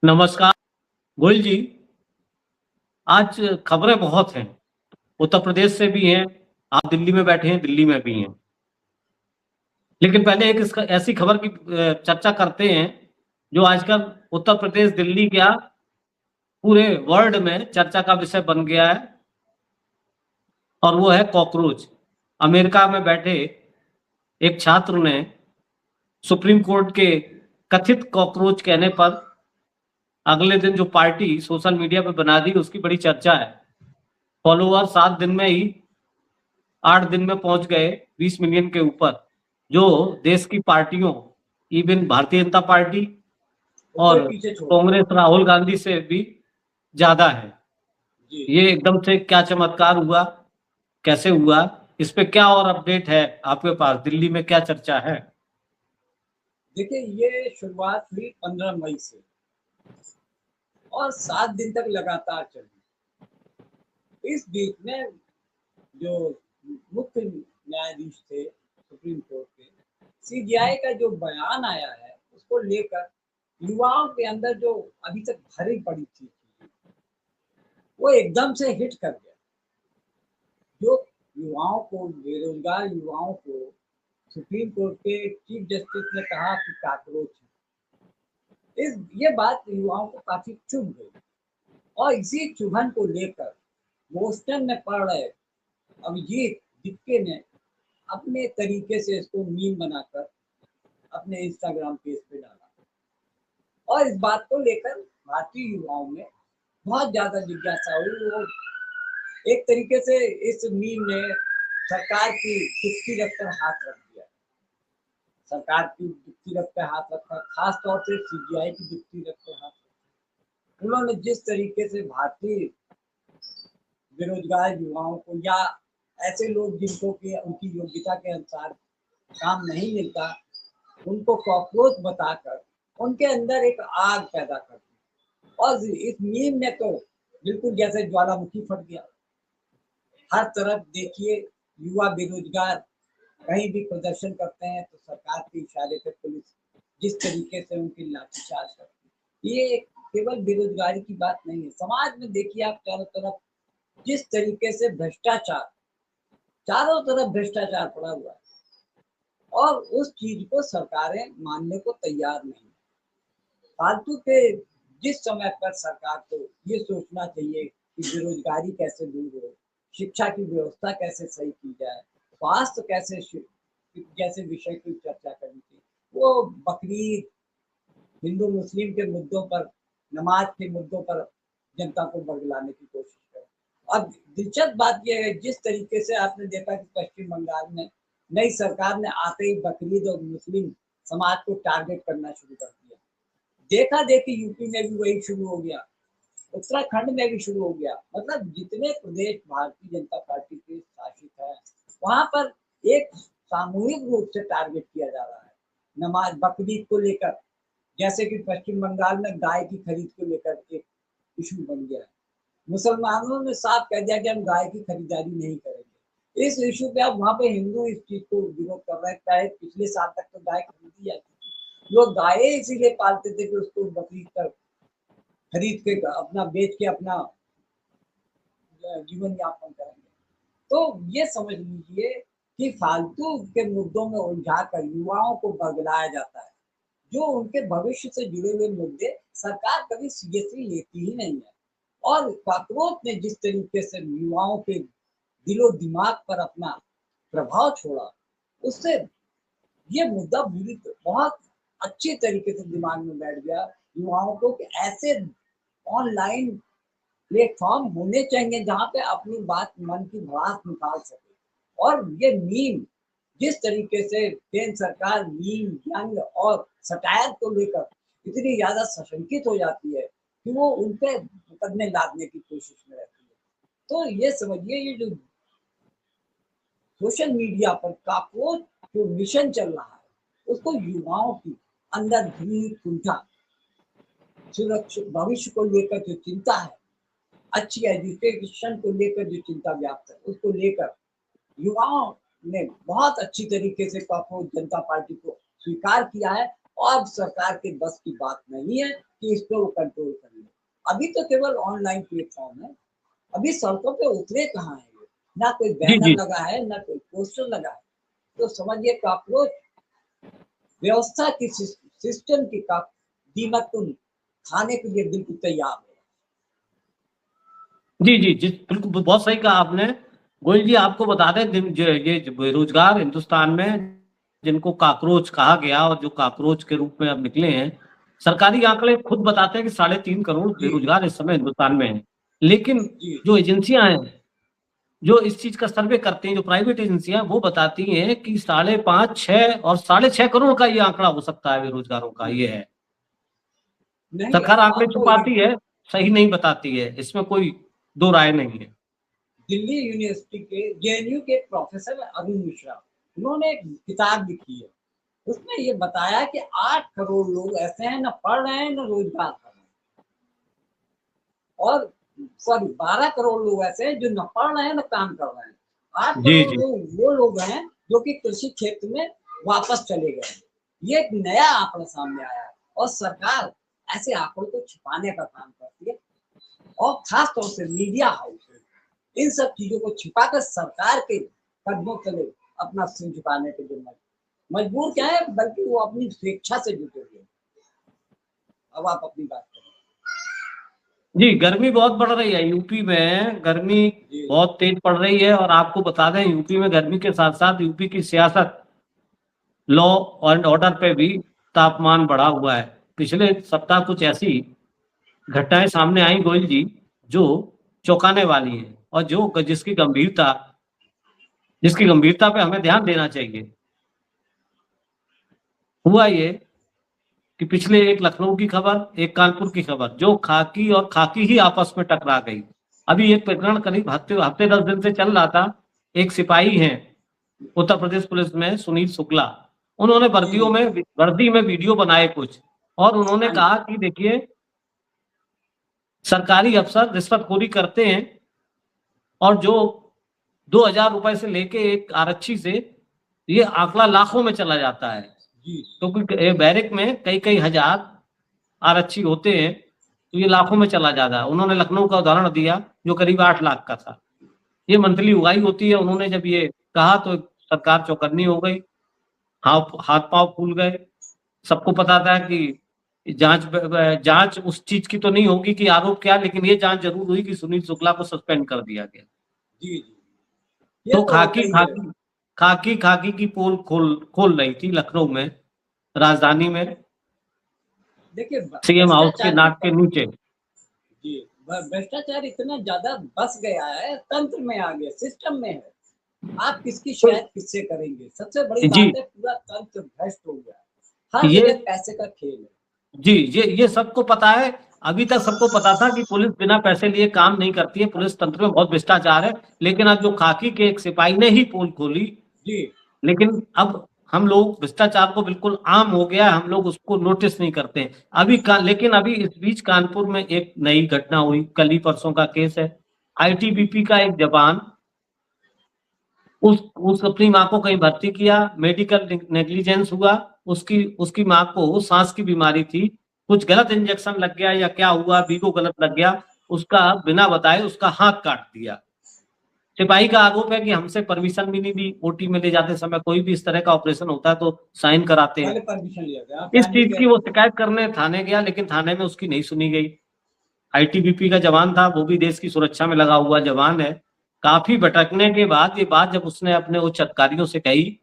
नमस्कार गोयल जी। आज खबरें बहुत हैं। उत्तर प्रदेश से भी हैं। आप दिल्ली में बैठे हैं, दिल्ली में भी हैं। लेकिन पहले एक इसका ऐसी खबर की चर्चा करते हैं जो आजकल उत्तर प्रदेश, दिल्ली क्या पूरे वर्ल्ड में चर्चा का विषय बन गया है, और वो है कॉकरोच। अमेरिका में बैठे एक छात्र ने सुप्रीम कोर्ट के कथित कॉकरोच कहने पर अगले दिन जो पार्टी सोशल मीडिया पे बना दी, उसकी बड़ी चर्चा है। फॉलोअर 7 दिन में ही 8 दिन में पहुंच गए 20 मिलियन के ऊपर, जो देश की पार्टियों, इवन भारतीय जनता पार्टी और कांग्रेस राहुल गांधी से भी ज्यादा है। ये एकदम से क्या चमत्कार हुआ, कैसे हुआ, इस पे क्या और अपडेट है आपके पास? दिल्ली में क्या चर्चा है? देखिए, ये शुरुआत हुई 15 मई से और 7 दिन तक लगातार चली। इस बीच में जो मुख्य न्यायाधीश थे सुप्रीम कोर्ट के, सीबीआई का जो बयान आया है उसको लेकर युवाओं के अंदर जो अभी तक भरी पड़ी थी, वो एकदम से हिट कर गया। जो युवाओं को, बेरोजगार युवाओं को सुप्रीम कोर्ट के चीफ जस्टिस ने कहा कि काकरोच है, ये बात युवाओं को काफी चुभ गई। और इसी चुभन को लेकर बोस्टन में पढ़ रहे अभिजीत दिक्के ने अपने तरीके से इसको मीम बनाकर अपने इंस्टाग्राम पेज पे डाला, और इस बात को लेकर भारतीय युवाओं में बहुत ज्यादा जिज्ञासा हुई। वो एक तरीके से इस मीम ने सरकार की दुखती रख कर हाथ रख दिया, सरकार की दुखती रख कर हाथ रखा, खास तौर से सीबीआई की दुखती रख कर हाथ रखा। उन्होंने जिस तरीके से भारतीय बेरोजगार युवाओं को, या ऐसे लोग जिनको कि उनकी योग्यता के अनुसार काम नहीं मिलता, उनको कॉकरोच बताकर उनके अंदर एक आग पैदा कर दी। और इस मीम ने तो बिल्कुल जैसे ज्वालामुखी फट गया। हर तरफ देखिए, युवा बेरोजगार कहीं भी प्रदर्शन करते हैं तो सरकार के इशारे पे पुलिस जिस तरीके से उनकी लाठीचार्ज करती है। ये केवल बेरोजगारी की बात नहीं है, समाज में देखिए आप चारों तरफ जिस तरीके से भ्रष्टाचार, चारों तरफ भ्रष्टाचार पड़ा हुआ है, और उस चीज को सरकारें मानने को तैयार नहीं। फालतू के जिस समय पर सरकार को ये सोचना चाहिए कि बेरोजगारी कैसे दूर हो, शिक्षा की व्यवस्था कैसे सही की जाए, स्वास्थ्य कैसे जैसे विषय की चर्चा करनी चाहिए, वो बकरीद, हिंदू मुस्लिम के मुद्दों पर, नमाज के मुद्दों पर जनता को बरगलाने की कोशिश करे। अब दिलचस्प बात यह है, जिस तरीके से आपने देखा कि पश्चिम बंगाल में नई सरकार ने आते ही बकरीद और मुस्लिम समाज को टारगेट करना शुरू कर दिया। देखा देखी यूपी में भी वही शुरू हो गया, उत्तराखंड में भी शुरू हो गया। मतलब जितने प्रदेश भारतीय जनता पार्टी के शासित है, वहां पर एक सामूहिक रूप से टारगेट किया जा रहा है नमाज, बकरीद को लेकर। जैसे कि पश्चिम बंगाल में गाय की खरीद को लेकर एक इशू बन गया है। मुसलमानों ने साफ कह दिया कि हम गाय की खरीदारी नहीं करेंगे। इस इशू पे अब वहाँ पे हिंदू इस चीज को विरोध कर रहे हैं। चाहे पिछले साल तक तो गाय खरीदी जाती थी, लोग गायें इसीलिए पालते थे कि उसको बकरीद कर खरीद के अपना बेच के अपना जीवन यापन करेंगे। तो ये समझ लीजिए कि फालतू के मुद्दों में उलझा कर युवाओं को बरगलाया जाता है। जो उनके भविष्य से जुड़े हुए मुद्दे सरकार कभी सीरियसली लेती ही नहीं है। और कॉकरोच ने जिस तरीके से युवाओं के दिलो दिमाग पर अपना प्रभाव छोड़ा, उससे ये मुद्दा बहुत अच्छी तरीके से दिमाग में बैठ गया युवाओं को कि ऐसे ऑनलाइन प्लेटफॉर्म होने चाहिए जहाँ पे अपनी बात, मन की भड़ास निकाल सके। और ये मीम जिस तरीके से केंद्र सरकार मीम, व्यंग और सटायर को लेकर इतनी ज्यादा सशंकित हो जाती है कि वो उन पे मुकदमे लादने की कोशिश में रहती है। तो ये समझिए, ये जो सोशल मीडिया पर कॉकरोच जो मिशन चल रहा है, उसको युवाओं की अंदर भीड़, कुंठा, सुरक्षित भविष्य को लेकर जो चिंता है, अच्छी एजुकेशन को लेकर जो चिंता व्याप्त है, उसको लेकर युवाओं ने बहुत अच्छी तरीके से कॉकरोच जनता पार्टी को स्वीकार किया है। और अब सरकार के बस की बात नहीं है कि इस पर वो कंट्रोल कर ले। अभी तो केवल ऑनलाइन प्लेटफॉर्म है, अभी सड़कों पे उतरे कहाँ है ये? ना कोई जी बैनर जी लगा है, ना कोई पोस्टर लगा है। तो समझिए कॉकरोच व्यवस्था की सिस्टम की दीमक को खाने के लिए बिल्कुल तैयार है। जी जी जी, बिल्कुल बहुत सही कहा आपने। गोयल जी, आपको बता दें, ये जो बेरोजगार हिंदुस्तान में जिनको कॉकरोच कहा गया और जो कॉकरोच के रूप में अब निकले हैं, सरकारी आंकड़े खुद बताते हैं कि 3.5 करोड़ जी बेरोजगार इस समय हिंदुस्तान में हैं। लेकिन जी जो एजेंसियां हैं जो इस चीज का सर्वे करती हैं, जो प्राइवेट एजेंसियां, वो बताती हैं कि 5.5, 6 और 6.5 करोड़ का ये आंकड़ा हो सकता है बेरोजगारों का। ये है, नहीं, सरकार आंकड़े आपको छुपाती है, सही नहीं बताती है, इसमें कोई दो राय नहीं है। दिल्ली यूनिवर्सिटी के जेएनयू के प्रोफेसर अरुण मिश्रा, उन्होंने एक किताब लिखी है, उसमें ये बताया कि 8 करोड़ लोग ऐसे हैं, न पढ़ रहे हैं न रोजगार कर रहे हैं, और सॉरी 12 करोड़ लोग ऐसे हैं जो न पढ़ रहे हैं न काम कर रहे हैं। 8 जी करोड़ जी लोग वो लोग हैं जो कि कृषि क्षेत्र में वापस चले गए हैं। ये एक नया आंकड़ा सामने आया है, और सरकार ऐसे आंकड़ों को छिपाने का काम करती है, और खास तौर से मीडिया हाउस इन सब चीजों को छिपाकर सरकार के कदमों तले अपना सिर झुकाने के लिए मजबूर क्या है, बल्कि वो अपनी स्वेच्छा से जुटे हुए हैं। अब आप अपनी बात करें। जी, गर्मी बहुत बढ़ रही है यूपी में, गर्मी जी बहुत तेज पड़ रही है। और आपको बता दें, यूपी में गर्मी के साथ साथ यूपी की सियासत, लॉ एंड ऑर्डर पे भी तापमान बढ़ा हुआ है। पिछले सप्ताह कुछ ऐसी घटनाएं सामने आई गोयल जी, जो चौंकाने वाली हैं, और जिसकी गंभीरता पे हमें ध्यान देना चाहिए। हुआ ये कि पिछले एक लखनऊ की खबर, एक कानपुर की खबर, जो खाकी और खाकी ही आपस में टकरा गई। अभी एक प्रकरण करीब हफ्ते हफ्ते 10 दिन से चल रहा था। एक सिपाही हैं उत्तर प्रदेश पुलिस में, सुनील शुक्ला, उन्होंने जी वर्दी में वीडियो बनाए कुछ, और उन्होंने हाँ कहा जी कि देखिए, सरकारी अफसर रिश्वतखोरी करते हैं, और जो 2,000 रुपए से लेके एक आरक्षी से ये आंकड़ा लाखों में चला जाता है, जी क्योंकि बैरक में कई कई हजार आरक्षी होते हैं, तो ये लाखों में चला जाता है। उन्होंने लखनऊ का उदाहरण दिया, जो करीब 8 लाख का था। ये मंथली उगाही होती है। उन्होंने जब ये कहा तो सरकार चौकन्नी हो गई, हाथ पांव फूल गए। सबको पता था कि जांच उस चीज की तो नहीं होगी कि आरोप क्या, लेकिन ये जांच जरूर हुई कि सुनील शुक्ला को सस्पेंड कर दिया गया। जी जी, ये तो तो होता खाकी ही है। खाकी खाकी खाकी की पोल खोल खोल रही थी लखनऊ में, राजधानी में, देखिए सीएम हाउस के भ्रष्टाचार नाक के नीचे। जी भ्रष्टाचार इतना ज्यादा बस गया है, तंत्र में आ गया, सिस्टम में है। आप किसकी तो शिकायत किससे करेंगे? सबसे बड़ी जी, बात है, पूरा तंत्र भ्रष्ट हो गया है, हर ये जगह पैसे का खेल है। जी, ये सबको पता है। अभी तक सबको पता था कि पुलिस बिना पैसे लिए काम नहीं करती है, पुलिस तंत्र में बहुत भ्रष्टाचार है। लेकिन अब जो खाकी के एक सिपाही ने ही पोल खोली, जी लेकिन अब हम लोग भ्रष्टाचार को बिल्कुल आम हो गया है, हम लोग उसको नोटिस नहीं करते हैं। लेकिन अभी इस बीच कानपुर में एक नई घटना हुई, कल ही परसों का केस है। आईटीबीपी का एक जवान, उस अपनी माँ को कहीं भर्ती किया, मेडिकल नेग्लिजेंस हुआ, उसकी उसकी माँ को सांस की बीमारी थी, कुछ गलत इंजेक्शन लग गया या क्या हुआ, वीगो गलत लग गया, उसका बिना बताए उसका हाथ काट दिया। सिपाही का आरोप है कि हमसे परमिशन भी नहीं दी, ओटी में ले जाते समय कोई भी इस तरह का ऑपरेशन होता है तो साइन कराते हैं। पहले परमिशन लिया था, आप इस फैमिली चीज गए की वो थे। शिकायत करने थाने गया, लेकिन थाने में उसकी नहीं सुनी गई। आईटीबीपी का जवान था, वो भी देश की सुरक्षा में लगा हुआ जवान है। काफी भटकने के बाद ये बात जब उसने अपने उच्च अधिकारियों से कही,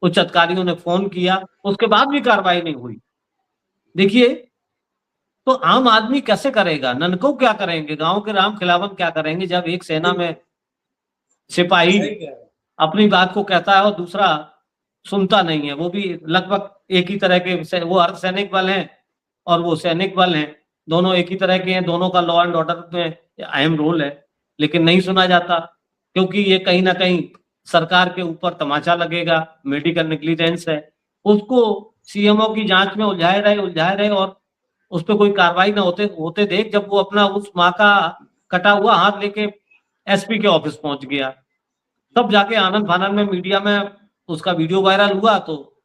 उच्च अधिकारियों ने फोन किया, उसके बाद भी कार्रवाई नहीं हुई। देखिए, तो आम आदमी कैसे करेगा, ननको क्या करेंगे, गांव के राम खिलावन क्या करेंगे, जब एक सेना बिल्कुल में सिपाही सही कह रहे हैं। अपनी बात को कहता है और दूसरा सुनता नहीं है। वो भी लगभग एक ही तरह के वो अर्धसैनिक बल हैं और वो सैनिक बल हैं, दोनों एक ही तरह के हैं, दोनों का लॉ एंड ऑर्डर में अहम रोल है, लेकिन नहीं सुना जाता, क्योंकि ये कहीं ना कहीं सरकार के ऊपर तमाचा लगेगा, मेडिकल नेग्लिजेंस है। उसको सीएमओ की जांच में उलझाए रहे, और उस पर कोई कार्रवाई ना होते होते देख, जब वो अपना उस माँ का कटा हुआ हाथ लेके एसपी के ऑफिस पहुंच गया, तब जाके आनंद फानन में मीडिया में उसका वीडियो वायरल हुआ, तो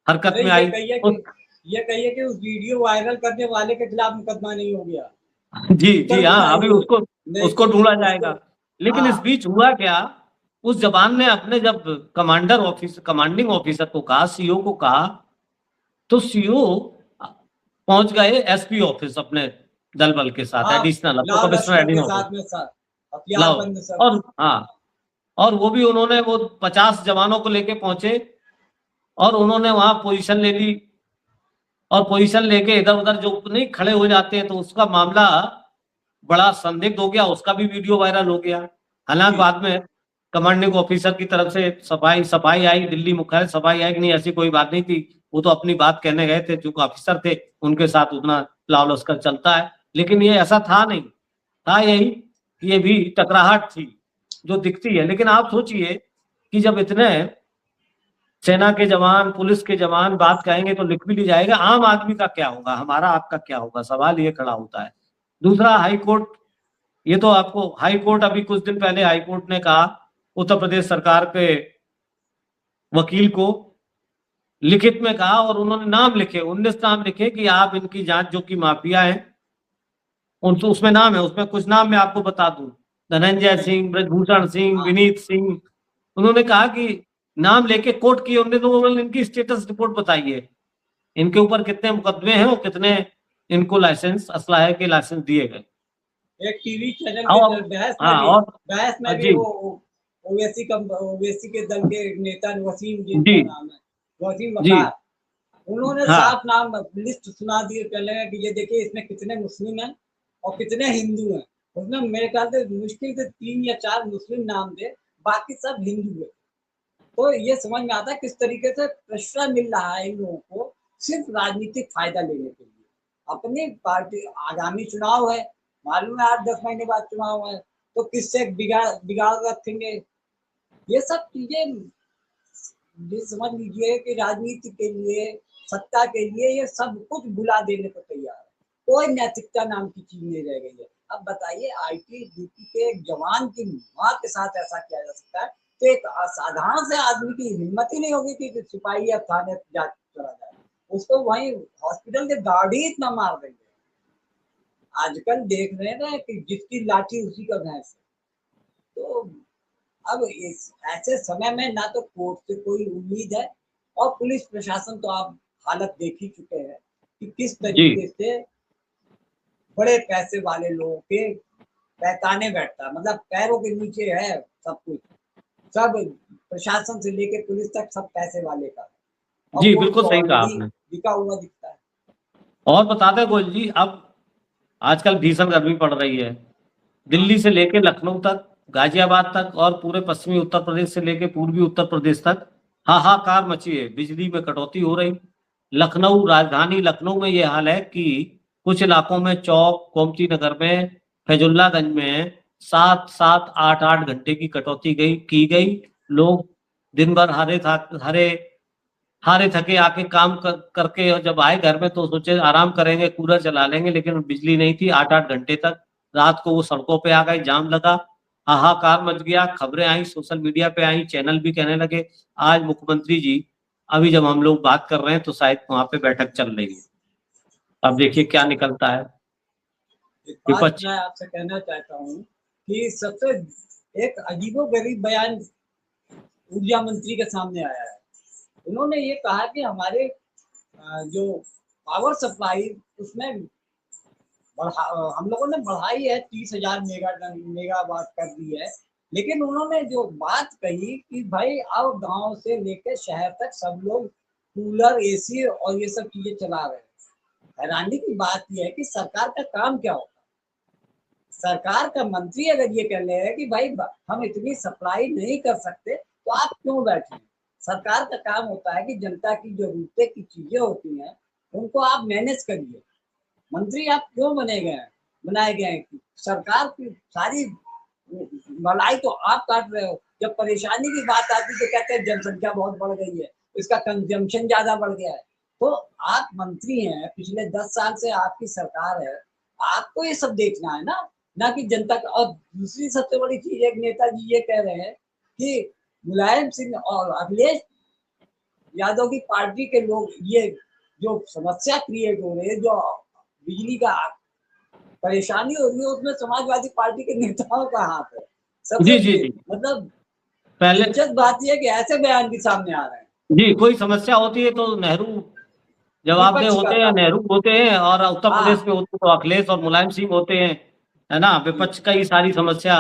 हरकत अरे में ये आई। कहिए कि उस वीडियो वायरल करने वाले के खिलाफ मुकदमा नहीं हो गया, जी जी तुरंत हाँ, अभी उठाएंगे, उसको नहीं उसको तो ढूंढा उसको। जाएगा। लेकिन इस हाँ बीच हुआ क्या, उस जवान ने अपने जब कमांडिंग ऑफिसर को कहा, सीओ को कहा, तो सीओ पहुंच गए एसपी ऑफिस अपने दल बल के साथ, हाँ, एडिशनल अब तो लाव कमिश्नर लश्कर के एडिशनल ऑफिस साथ में सर, हथियार लाओ। बंद सब। और हाँ, और वो भी उन्होंने वो 50 जवानों को लेके पहुंचे और उन्होंने वहां पोजीशन ले ली। और पोजीशन लेके इधर उधर जो नहीं खड़े हो जाते हैं, तो उसका मामला बड़ा संदिग्ध हो गया, उसका भी वीडियो वायरल हो गया। हालांकि जी बाद में कमांडिंग ऑफिसर की तरफ से सफाई सफाई आई, दिल्ली मुख्यालय सफाई आई कि नहीं ऐसी कोई बात नहीं थी, वो तो अपनी बात कहने गए थे, जो ऑफिसर थे उनके साथ उतना लाव लश्कर चलता है। लेकिन ये ऐसा था नहीं, था यही कि ये भी टकराहट थी जो दिखती है। लेकिन आप सोचिए कि जब इतने सेना के जवान, पुलिस के जवान बात कहेंगे तो लिख भी ली जाएगा, आम आदमी का क्या होगा, हमारा आपका क्या होगा, सवाल ये खड़ा होता है। दूसरा, हाई कोर्ट, ये तो आपको हाई कोर्ट, अभी कुछ दिन पहले हाई कोर्ट ने कहा उत्तर प्रदेश सरकार के वकील को लिखित में कहा, और उन्होंने नाम लिखे, 19 नाम लिखे कि आप इनकी जांच, जो कि माफिया है, उन तो उसमें नाम है, उसमें कुछ नाम मैं आपको बता दूं, धनंजय जी सिंह, ब्रजभूषण सिंह, हाँ विनीत सिंह। उन्होंने कहा कि नाम लेके कोर्ट किए उन्होंने, तो उन्होंने इनकी स्टेटस रिपोर्ट बताई है, इनके ऊपर कितने मुकदमे हैं और कितने इनको लाइसेंस, असलाहे के लाइसेंस दिए गए। एक टीवी चैनल के और हाँ, और बहस में भी जी वो ओवैसी के दल के नेता वसीम, जी जिनका नाम है वसीम जी वकार, उन्होंने हाँ साफ नाम लिस्ट सुना दी पहले कि ये देखिए इसमें कितने मुस्लिम हैं और कितने हिंदू हैं। उसमें मेरे ख्याल से मुश्किल से 3 या 4 मुस्लिम नाम थे, बाकी सब हिंदू है। तो ये समझ में आता है किस तरीके से प्रश्रय मिल रहा है इन लोगों को, सिर्फ राजनीतिक फायदा लेने के लिए। अपनी पार्टी, आगामी चुनाव है, मालूम है 8-10 महीने बाद चुनाव है, तो किससे बिगाड़ बिगाड़ रखेंगे। ये सब चीजें, ये समझ लीजिए कि राजनीति के लिए, सत्ता के लिए ये सब कुछ भुला देने को तैयार है। कोई नैतिकता नाम की चीज नहीं रह गई है। अब बताइए, आईटी ड्यूटी के एक जवान की माँ के साथ ऐसा किया जा सकता है, तो एक साधारण से आदमी की हिम्मत ही नहीं होगी कि सिपाही या थाने जा चला जाए, उसको वहीं हॉस्पिटल के गार्ड ही इतना मार देंगे। आजकल देख रहे हैं ना कि जिसकी लाठी उसी का भैंस है। तो अब इस ऐसे समय में ना तो कोर्ट से कोई उम्मीद है, और पुलिस प्रशासन तो आप हालत देख ही चुके हैं कि किस जी तरीके से बड़े पैसे वाले लोगों के पैताने बैठता है, मतलब पैरों के नीचे है सब कुछ, सब प्रशासन से लेके पुलिस तक सब पैसे वाले का है। और जी, कोर्ट बिल्कुल तो सही कहा ऑलरेडी आपने। बिका हुआ दिखता है। और बताते गोयल जी, अब आजकल भीषण गर्मी पड़ रही है, हाँ दिल्ली से लेके लखनऊ तक, गाजियाबाद तक, और पूरे पश्चिमी उत्तर प्रदेश से लेके पूर्वी उत्तर प्रदेश तक हाहाकार मची है, बिजली में कटौती हो रही। लखनऊ, राजधानी लखनऊ में ये हाल है कि कुछ इलाकों में, चौक, गोमती नगर में, फैजुल्लागंज में 7-7, 8-8 घंटे की कटौती की गई। लोग दिन भर हरे हारे थके आके करके, और जब आए घर में तो सोचे आराम करेंगे, कूलर चला लेंगे, लेकिन बिजली नहीं थी 8-8 घंटे तक। रात को वो सड़कों पे आ गए, जाम लगा, हाहाकार मच गया, खबरें आई, सोशल मीडिया पे आई, चैनल भी कहने लगे। आज मुख्यमंत्री जी, अभी जब हम लोग बात कर रहे हैं तो शायद वहां पे बैठक चल रही है, अब देखिए क्या निकलता है। एक बात विपक्ष। मैं आपसे कहना चाहता हूँ कि सबसे एक अजीबोगरीब बयान ऊर्जा मंत्री के सामने आया है। उन्होंने ये कहा कि हमारे जो पावर सप्लाई उसमें हम लोगों ने बढ़ाई है, 30,000 मेगावाट कर दी है। लेकिन उन्होंने जो बात कही कि भाई अब गांव से लेकर शहर तक सब लोग कूलर, एसी और ये सब चीजें चला रहे हैं। हैरानी की बात यह है कि सरकार का काम क्या होता है। सरकार का मंत्री अगर ये कह रहे हैं कि भाई हम इतनी सप्लाई नहीं कर सकते, तो आप क्यों बैठे हैं। सरकार का काम होता है कि जनता की जरूरतें की चीजें होती हैं, उनको आप मैनेज करिए। मंत्री आप क्यों बनाए गए हैं। सरकार की सारी भलाई तो आप काट रहे हो। जब परेशानी की बात आती तो कहते हैं जनसंख्या बहुत बढ़ गई है, इसका कंजम्पशन ज्यादा बढ़ गया है। तो आप मंत्री हैं, पिछले 10 साल से आपकी सरकार है, आपको ये सब देखना है ना कि जनता का। और दूसरी सबसे बड़ी चीज, एक नेताजी ये कह रहे हैं कि मुलायम सिंह और अखिलेश यादव की पार्टी के लोग ये जो समस्या क्रिएट हो रही है, जो बिजली का परेशानी हो रही है, उसमें समाजवादी पार्टी के नेताओं का हाथ है। सबसे जी। मतलब पहले दिलचस्प बात यह है कि ऐसे बयान भी सामने आ रहे हैं। जी, कोई समस्या होती है तो नेहरू जवाबदेह विपक्ष होते का हैं, काम। नेहरू होते हैं, और उत्तर हाँ, प्रदेश में होते तो अखिलेश और मुलायम सिंह होते हैं, है ना। विपक्ष का ही सारी समस्या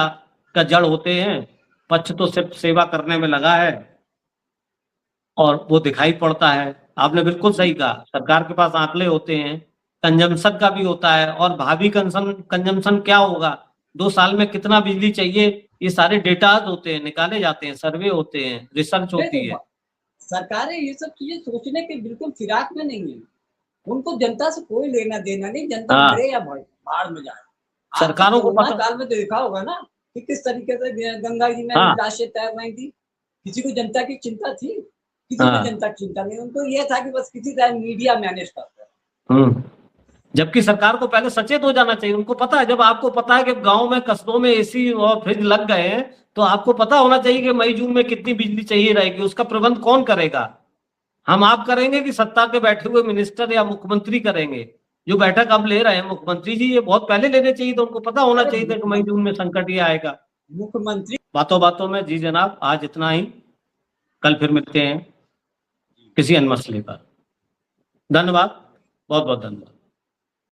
का जड़ होते हैं। पक्ष तो सिर्फ सेवा करने में लगा है और वो दिखाई पड़ता है। आपने बिल्कुल सही कहा, सरकार के पास आंकड़े होते हैं, कंजम्पशन का भी होता है, और भावी कंजम्पशन क्या होगा, 2 साल में कितना बिजली चाहिए, ये सारे डेटाज होते हैं, निकाले जाते हैं, सर्वे होते हैं, रिसर्च नहीं होती तो है। सरकारें ये सब चीजें सोचने के बिल्कुल फिराक में नहीं है। उनको जनता से कोई लेना देना नहीं, जनता हाँ, मरे या भाड़ में जाए। आपने सरकारों को कोरोना पता। काल में तो देखा होगा ना कि किस तरीके से गंगा जी में हाँ लाशें तैर रही थी। किसी को जनता की चिंता थी? किसी को हाँ। जनता की चिंता नहीं। उनको ये था कि बस किसी तरह मीडिया मैनेज करता है। हम्म। जबकि सरकार को पहले सचेत हो जाना चाहिए। उनको पता है, जब आपको पता है कि गांव में कस्बों में एसी और फ्रिज लग गए हैं, तो आपको पता होना चाहिए कि मई जून में कितनी बिजली चाहिए रहेगी। उसका प्रबंध कौन करेगा? हम आप करेंगे कि सत्ता के बैठे हुए मिनिस्टर या मुख्यमंत्री करेंगे? जो बैठक अब ले रहे हैं मुख्यमंत्री जी, ये बहुत पहले लेने चाहिए, तो उनको पता होना अरे चाहिए था कि मई जून में संकट ये आएगा। मुख्यमंत्री बातों बातों में जी जनाब, आज इतना ही। कल फिर मिलते हैं किसी अन्य मसले पर। धन्यवाद, बहुत बहुत धन्यवाद।